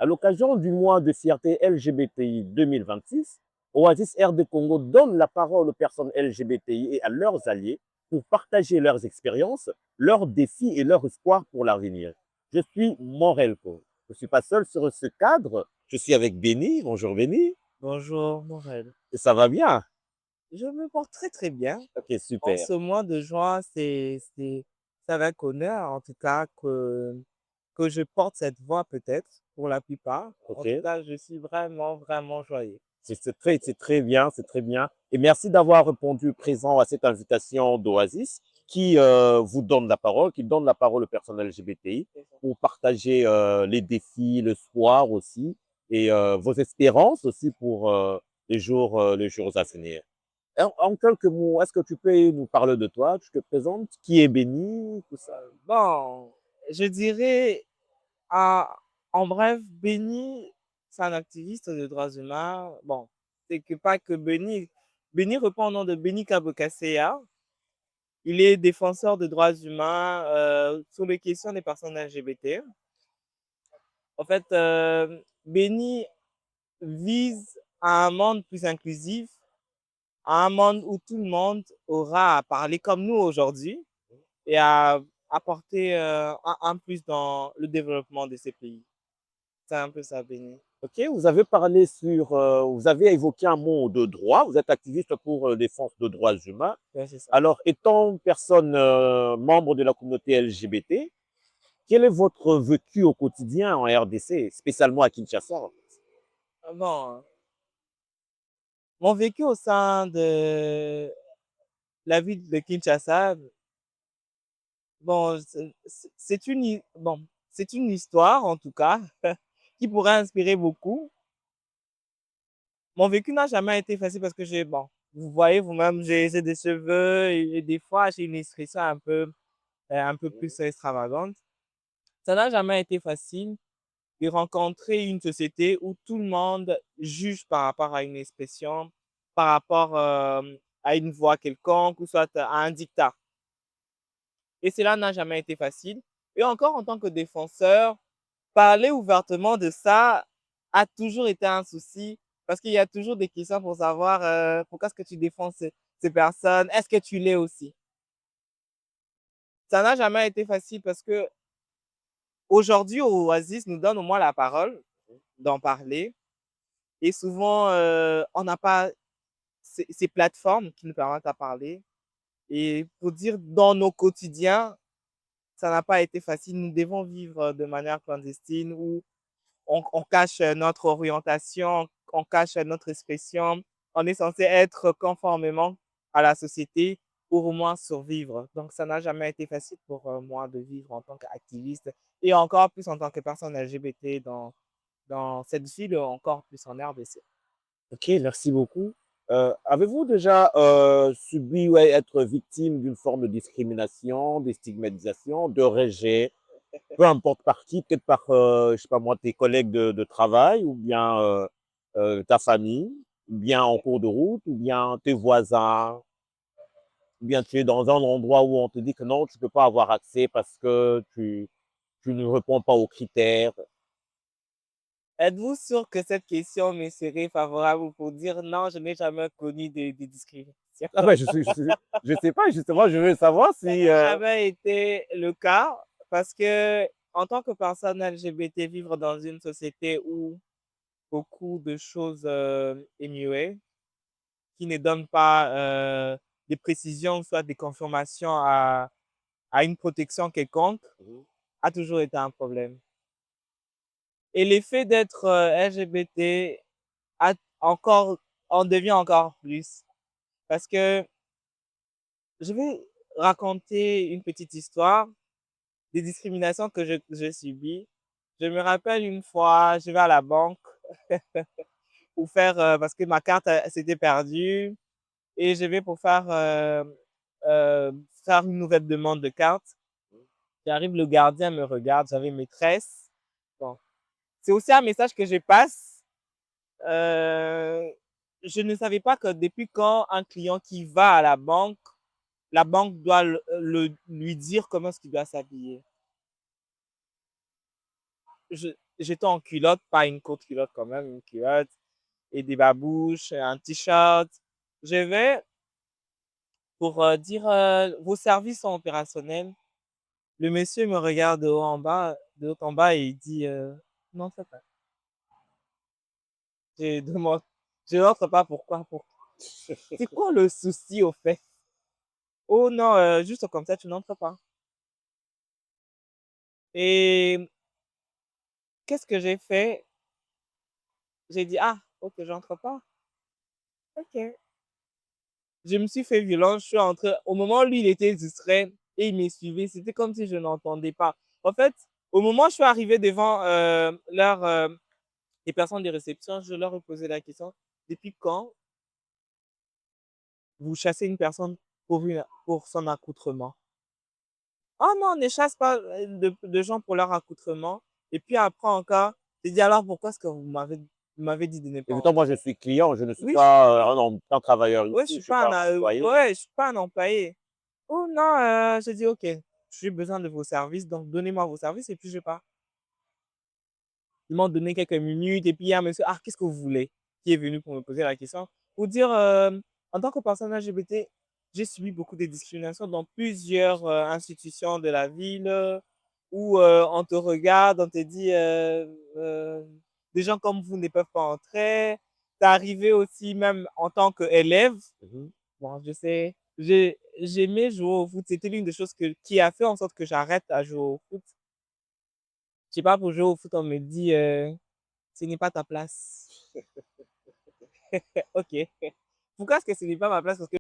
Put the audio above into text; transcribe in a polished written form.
À l'occasion du mois de fierté LGBTI 2026, Oasis RD Congo donne la parole aux personnes LGBTI et à leurs alliés pour partager leurs expériences, leurs défis et leurs espoirs pour l'avenir. Je suis Morelko. Je ne suis pas seul sur ce cadre. Je suis avec Béni. Bonjour Béni. Bonjour Morel. Et ça va bien? Je me porte très très bien. Ok, En super. ce mois de juin, c'est avec honneur en tout cas que je porte cette voix peut-être pour la plupart. En Ok. tout cas, je suis vraiment vraiment joyeux. C'est très bien, c'est très bien. Et merci d'avoir répondu présent à cette invitation d'Oasis qui vous donne la parole, qui donne la parole aux personnes LGBTI C'est ça. pour partager les défis, le soir aussi et vos espérances aussi pour les jours à venir. En quelques mots, est-ce que tu peux nous parler de toi? Tu te présentes? Qui est béni? Tout ça. Bon, je dirais en, en bref, Béni, c'est un activiste des droits humains. Bon, c'est que pas que Béni. Béni répond au nom de Béni Kabokasea. Il est défenseur des droits humains sur les questions des personnes LGBT. En fait, Béni vise à un monde plus inclusif, à un monde où tout le monde aura à parler comme nous aujourd'hui et à apporter un plus dans le développement de ces pays. C'est un peu ça, Béni. Ok, vous avez parlé sur, vous avez évoqué un mot de droit. Vous êtes activiste pour défense de droits humains. Ouais, c'est ça. Alors, étant personne membre de la communauté LGBT, quel est votre vécu au quotidien en RDC, spécialement à Kinshasa? Bon, mon vécu au sein de la ville de Kinshasa, bon, bon, c'est une histoire en tout cas qui pourrait inspirer beaucoup. Mon vécu n'a jamais été facile parce que bon, vous voyez vous-même, j'ai des cheveux et des fois j'ai une expression un peu plus extravagante. Ça n'a jamais été facile de rencontrer une société où tout le monde juge par rapport à une expression, par rapport à une voix quelconque ou soit à un dictat. Et cela n'a jamais été facile. Et encore en tant que défenseur, parler ouvertement de ça a toujours été un souci parce qu'il y a toujours des questions pour savoir pourquoi est-ce que tu défends ces personnes, est-ce que tu l'es aussi? Ça n'a jamais été facile parce que aujourd'hui, Oasis nous donne au moins la parole d'en parler et souvent, on n'a pas ces plateformes qui nous permettent à parler et pour dire dans nos quotidiens, ça n'a pas été facile. Nous devons vivre de manière clandestine où on cache notre orientation, on cache notre expression. On est censé être conformément à la société pour au moins survivre. Donc, ça n'a jamais été facile pour moi de vivre en tant qu'activiste et encore plus en tant que personne LGBT dans cette ville, encore plus en RDC. Ok, merci beaucoup. Avez-vous déjà subi ou être victime d'une forme de discrimination, de stigmatisation, de rejet, peu importe par qui, peut-être par, je sais pas moi, tes collègues de travail ou bien ta famille, ou bien en cours de route, ou bien tes voisins, ou bien tu es dans un endroit où on te dit que non, tu ne peux pas avoir accès parce que tu ne réponds pas aux critères. Êtes-vous sûr que cette question me serait favorable pour dire non, je n'ai jamais connu de discrimination? Ah ben, je sais pas, justement, je veux savoir Ça si... n'a jamais été le cas parce que en tant que personne LGBT, vivre dans une société où beaucoup de choses émuées, qui ne donnent pas des précisions, soit des confirmations à une protection quelconque, a toujours été un problème. Et l'effet d'être LGBT a encore, en devient encore plus. Parce que je vais raconter une petite histoire des discriminations que je subis. Je me rappelle une fois, je vais à la banque pour faire, parce que ma carte s'était perdue et je vais pour euh, faire une nouvelle demande de carte. J'arrive, le gardien me regarde, j'avais maîtresse. Bon. C'est aussi un message que je passe. Euh, je ne savais pas que depuis quand un client qui va à la banque doit lui dire comment est-ce qu'il doit s'habiller. j'étais en culotte, pas une courte culotte quand même, une culotte et des babouches, un t-shirt. Je vais pour dire vos services sont opérationnels. Le monsieur me regarde de haut en bas et il dit non, ça pas. Je demande, je n'entre pas pourquoi, c'est quoi le souci au fait? Oh non, juste comme ça, tu n'entres pas. Et qu'est-ce que j'ai fait? J'ai dit, ah, ok, j'entre pas. Ok. Je me suis fait violence, je suis entré. Au moment où lui, il était distrait et il me suivait, c'était comme si je n'entendais pas. En fait, au moment où je suis arrivé devant les personnes de réception, je leur ai posé la question, depuis quand vous chassez une personne pour son accoutrement? Oh non, on ne chasse pas de gens pour leur accoutrement. Et puis après encore, j'ai dit alors pourquoi est-ce que vous m'avez dit de ne Et pas pourtant, moi, je entrer? suis client, je ne suis Oui, pas un travailleur ouais, ici, je ne suis pas un employé. ouais, je suis pas un employé. Oh non, j'ai dit ok, j'ai besoin de vos services, donc donnez-moi vos services et puis je pars. Ils m'ont donné quelques minutes et puis il y a un monsieur, ah, qu'est-ce que vous voulez? Qui est venu pour me poser la question. Pour dire, en tant que personne LGBT, j'ai subi beaucoup de discriminations dans plusieurs institutions de la ville où on te regarde, on te dit, des gens comme vous ne peuvent pas entrer. C'est arrivé aussi même en tant qu'élève. Mhm. Bon, je sais, j'aimais jouer au foot. C'était l'une des choses qui a fait en sorte que j'arrête à jouer au foot. Je sais pas, pour jouer au foot, on me dit, ce n'est pas ta place. Ok. Pourquoi est-ce que ce n'est pas ma place? Parce que